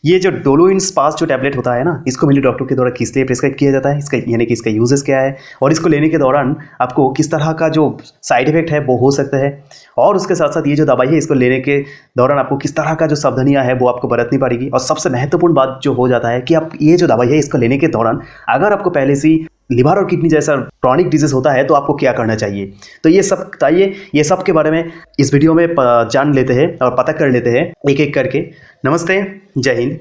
ये जो डोलोइन स्पास जो टैबलेट होता है ना, इसको मेनली डॉक्टर के द्वारा किस लिए प्रिस्क्राइब किया जाता है, इसका यानी कि इसका यूजेस क्या है और इसको लेने के दौरान आपको किस तरह का जो साइड इफेक्ट है वो हो सकता है, और उसके साथ साथ ये जो दवाई है इसको लेने के दौरान आपको किस तरह का जो सावधानियां है वो आपको बरतनी पड़ेगी। और सबसे महत्वपूर्ण बात जो हो जाता है कि आप ये जो दवाई है इसको लेने के दौरान अगर आपको पहले से लिवर और किडनी जैसा क्रॉनिक डिजीज होता है तो आपको क्या करना चाहिए। तो ये सब बताइए, ये सब के बारे में इस वीडियो में जान लेते हैं और पता कर लेते हैं एक एक करके। नमस्ते, जय हिंद।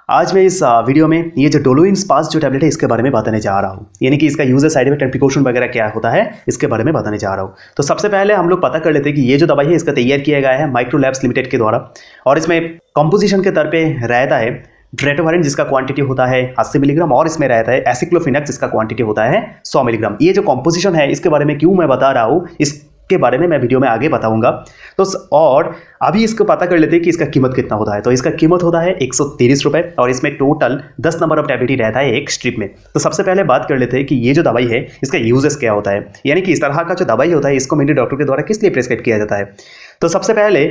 आज मैं इस वीडियो में ये जो डोलोइन स्पास जो टैबलेट है इसके बारे में बताने जा रहा हूँ, यानी कि इसका user side effect and precaution वगैरह क्या होता है इसके बारे में बताने जा रहा हूँ। तो सबसे पहले हम लोग पता कर लेते हैं कि ये जो दवाई है इसका तैयार किया गया है माइक्रो लैब्स लिमिटेड के द्वारा, और इसमें कंपोजिशन के तौर पे रहता है ड्रेटोवारिन जिसका क्वांटिटी होता है 80 मिलीग्राम, और इसमें रहता है एसिक्लोफिनेक जिसका क्वांटिटी होता है 100 मिलीग्राम। ये जो कंपोजिशन है इसके बारे में क्यों मैं बता रहा हूँ इसके बारे में मैं वीडियो में आगे बताऊंगा। तो और अभी इसको पता कर लेते हैं कि इसका कीमत कितना होता है। तो इसका कीमत होता है 130 रुपये, और इसमें टोटल 10 नंबर ऑफ टैबलेट ही रहता है एक स्ट्रिप में। तो सबसे पहले बात कर लेते हैं कि ये जो दवाई है इसका यूजेस क्या होता है, यानी कि इस तरह का जो दवाई होता है इसको मेनली डॉक्टर के द्वारा किस लिए प्रिस्क्राइब किया जाता है। तो सबसे पहले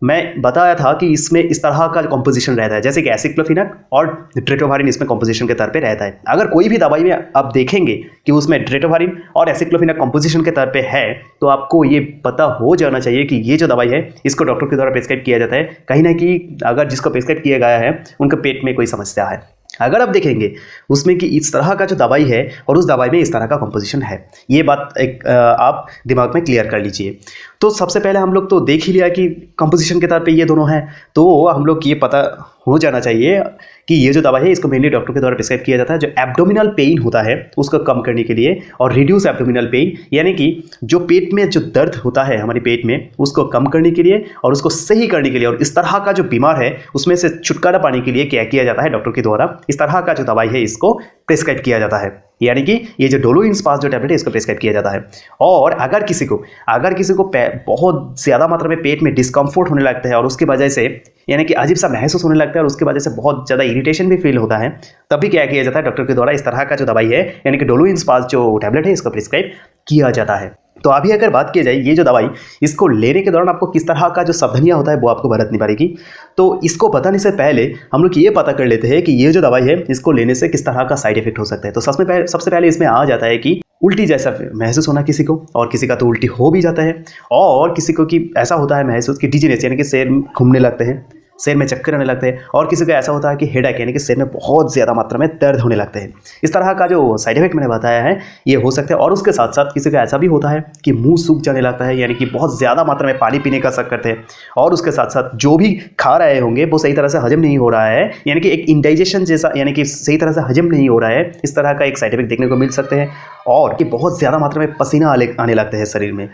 मैं बताया था कि इसमें इस तरह का कंपोजिशन रहता है, जैसे कि एसिक्लोफिनेक और ड्रेटोवारिन इसमें कंपोजिशन के तौर पे रहता है। अगर कोई भी दवाई में आप देखेंगे कि उसमें ड्रेटोवारिन और एसिक्लोफिनेक कंपोजिशन के तौर पे है तो आपको ये पता हो जाना चाहिए कि ये जो दवाई है इसको डॉक्टर के द्वारा प्रिस्क्राइब किया जाता है। कहीं ना कहीं अगर जिसको प्रिस्क्राइब किया गया है उनके पेट में कोई समस्या है। अगर आप देखेंगे उसमें कि इस तरह का जो दवाई है और उस दवाई में इस तरह का कंपोजिशन है, ये बात एक आप दिमाग में क्लियर कर लीजिए। तो सबसे पहले हम लोग तो देख ही लिया कि कंपोजिशन के तौर पे ये दोनों हैं, तो हम लोग ये पता हो जाना चाहिए कि ये जो दवाई है इसको मेनली डॉक्टर के द्वारा प्रिस्क्राइब किया जाता है जो एब्डोमिनल पेन होता है उसको कम करने के लिए, और रिड्यूस एब्डोमिनल पेन यानी कि जो पेट में जो दर्द होता है हमारे पेट में उसको कम करने के लिए और उसको सही करने के लिए, और इस तरह का जो बीमार है उसमें से छुटकारा पाने के लिए क्या किया जाता है डॉक्टर के द्वारा इस तरह का जो दवाई है इसको प्रिस्क्राइब किया जाता है, यानी कि ये जो डोलोइन स्पास जो टैबलेट है इसको प्रिस्क्राइब किया जाता है। और अगर किसी को बहुत ज़्यादा मात्रा में पेट में डिस्कम्फोर्ट होने लगता है और उसकी वजह से यानी कि अजीब सा महसूस होने लगता है और उसकी वजह से बहुत ज़्यादा इरिटेशन भी फील होता है, तभी क्या किया जाता है डॉक्टर के द्वारा इस तरह का जो दवाई है यानी कि डोलोइन स्पास जो टैबलेट है इसको प्रिस्क्राइब किया जाता है। तो अभी अगर बात की जाए ये जो दवाई इसको लेने के दौरान आपको किस तरह का जो सावधानियां होता है वो आपको बरतनी पड़ेगी। तो इसको बताने से पहले हम लोग ये पता कर लेते हैं कि ये जो दवाई है इसको लेने से किस तरह का साइड इफेक्ट हो सकता है। तो सबसे पहले इसमें आ जाता है कि उल्टी जैसा महसूस होना किसी को, और किसी का तो उल्टी हो भी जाता है, और किसी को कि ऐसा होता है महसूस कि डिजीनेस यानी कि सिर घूमने लगते हैं, सिर में चक्कर आने लगते हैं, और किसी को ऐसा होता है कि हेडेक यानी कि सिर में बहुत ज़्यादा मात्रा में दर्द होने लगते हैं। इस तरह का जो साइड इफेक्ट मैंने बताया है ये हो सकता है। और उसके साथ साथ किसी को ऐसा भी होता है कि मुंह सूख जाने लगता है, यानी कि बहुत ज़्यादा मात्रा में पानी पीने का शक करते हैं, और उसके साथ साथ जो भी खा रहे होंगे वो सही तरह से हजम नहीं हो रहा है, यानी कि एक इंडाइजेशन जैसा यानी कि सही तरह से हजम नहीं हो रहा है, इस तरह का एक साइड इफेक्ट देखने को मिल सकते हैं। और कि बहुत ज़्यादा मात्रा में पसीना आने लगते हैं शरीर में।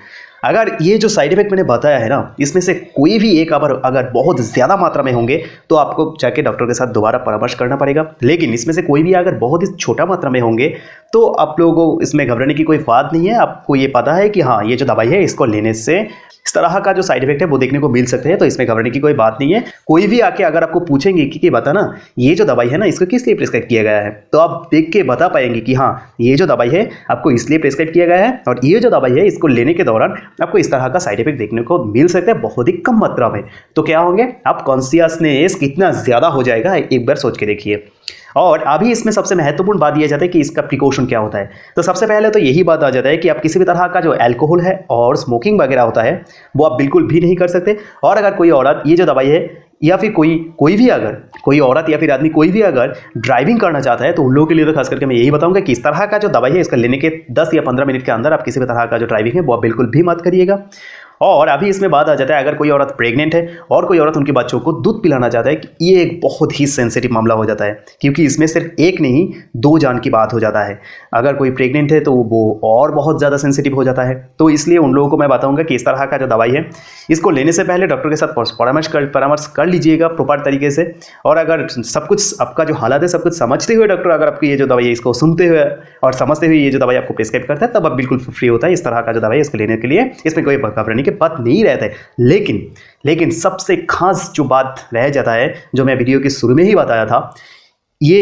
अगर ये जो साइड इफेक्ट मैंने बताया है ना इसमें से कोई भी एक अगर बहुत ज़्यादा मात्रा में होंगे तो आपको जाके डॉक्टर के साथ दोबारा परामर्श करना पड़ेगा। लेकिन इसमें से कोई भी अगर बहुत ही छोटा मात्रा में होंगे तो आप लोगों को इसमें घबराने की कोई बात नहीं है। आपको ये पता है कि हाँ ये जो दवाई है इसको लेने से इस तरह का जो साइड इफेक्ट है वो देखने को मिल सकते हैं, तो इसमें घबराने की कोई बात नहीं है। कोई भी आके अगर आपको पूछेंगे कि बता ना ये जो दवाई है ना इसको किस लिए प्रिस्क्राइब किया गया है, तो आप देख के बता पाएंगे कि हाँ ये जो दवाई है आपको इसलिए प्रिस्क्राइब किया गया है, और ये जो दवाई है इसको लेने के दौरान आपको इस तरह का साइड इफेक्ट देखने को मिल सकता है बहुत ही कम मात्रा में। तो क्या होंगे आप कॉन्शियसनेस कितना ज़्यादा हो जाएगा एक बार सोच के देखिए। और अभी इसमें सबसे महत्वपूर्ण बात यह जाता है कि इसका प्रिकॉशन क्या होता है। तो सबसे पहले तो यही बात आ जाता है कि आप किसी भी तरह का जो अल्कोहल है और स्मोकिंग वगैरह होता है वो आप बिल्कुल भी नहीं कर सकते। और अगर कोई औरत ये जो दवाई है या फिर कोई भी अगर कोई औरत या फिर आदमी कोई भी अगर ड्राइविंग करना चाहता है तो उन लोगों के लिए तो खास करके मैं यही बताऊंगा कि इस तरह का जो दवाई है इसका लेने के 10 या 15 मिनट के अंदर आप किसी भी तरह का जो ड्राइविंग है वो आप बिल्कुल भी मत करिएगा। और अभी इसमें बात आ जाता है अगर कोई औरत प्रेग्नेंट है और कोई औरत उनके बच्चों को दूध पिलाना चाहता है, कि ये एक बहुत ही सेंसिटिव मामला हो जाता है, क्योंकि इसमें सिर्फ एक नहीं 2 जान की बात हो जाता है। अगर कोई प्रेग्नेंट है तो वो और बहुत ज़्यादा सेंसिटिव हो जाता है। तो इसलिए उन लोगों को मैं बताऊंगा कि इस तरह का जो दवाई है इसको लेने से पहले डॉक्टर के साथ परामर्श कर लीजिएगा प्रॉपर तरीके से। और अगर सब कुछ आपका जो हालत है सब कुछ समझते हुए डॉक्टर अगर आपकी ये जो दवाई है इसको सुनते हुए और समझते हुए ये जो दवाई आपको प्रिस्क्राइब करता है तब आप बिल्कुल फ्री होता है इस तरह का जो दवाई है इसको लेने के लिए। इसमें कोई घबराने की बात नहीं रहता है। लेकिन सबसे खास जो बात रह जाता है जो मैं वीडियो के शुरू में ही बताया था ये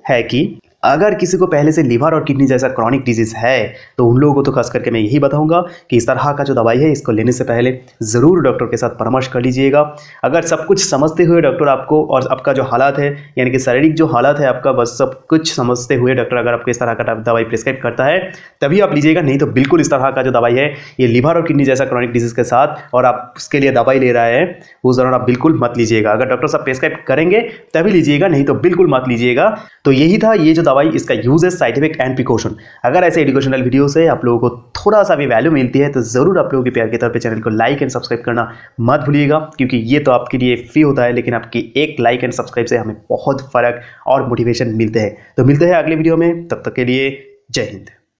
है कि अगर किसी को पहले से लीवर और किडनी जैसा क्रॉनिक डिजीज है तो उन लोगों को तो खास करके मैं यही बताऊंगा कि इस तरह का जो दवाई है इसको लेने से पहले ज़रूर डॉक्टर के साथ परामर्श कर लीजिएगा। अगर सब कुछ समझते हुए डॉक्टर आपको और आपका जो हालात है यानी कि शारीरिक जो हालात है आपका बस सब कुछ समझते हुए डॉक्टर अगर आपको इस तरह का दवाई प्रिस्क्राइब करता है तभी आप लीजिएगा, नहीं तो बिल्कुल इस तरह का जो दवाई है ये लीवर और किडनी जैसा क्रॉनिक डिजीज के साथ और आप उसके लिए दवाई ले रहे हैं उस दौरान आप बिल्कुल मत लीजिएगा। अगर डॉक्टर साहब प्रिस्क्राइब करेंगे तभी लीजिएगा, नहीं तो बिल्कुल मत लीजिएगा। तो यही था ये जो दवाई, इसका uses, side effect and precaution. अगर ऐसे एजुकेशनल वीडियो से आप लोगों को थोड़ा सा भी वैल्यू मिलती है तो ज़रूर आप लोगों के प्यार के तौर पे चैनल को लाइक एंड सब्सक्राइब करना मत भूलिएगा, क्योंकि ये तो आपके लिए फ्री होता है, लेकिन आपकी एक लाइक एंड सब्सक्राइब से हमें बहुत फ़र्क और मोटिवेशन मिलते हैं। तो मिलते हैं अगले वीडियो में, तब तक के लिए जय हिंद।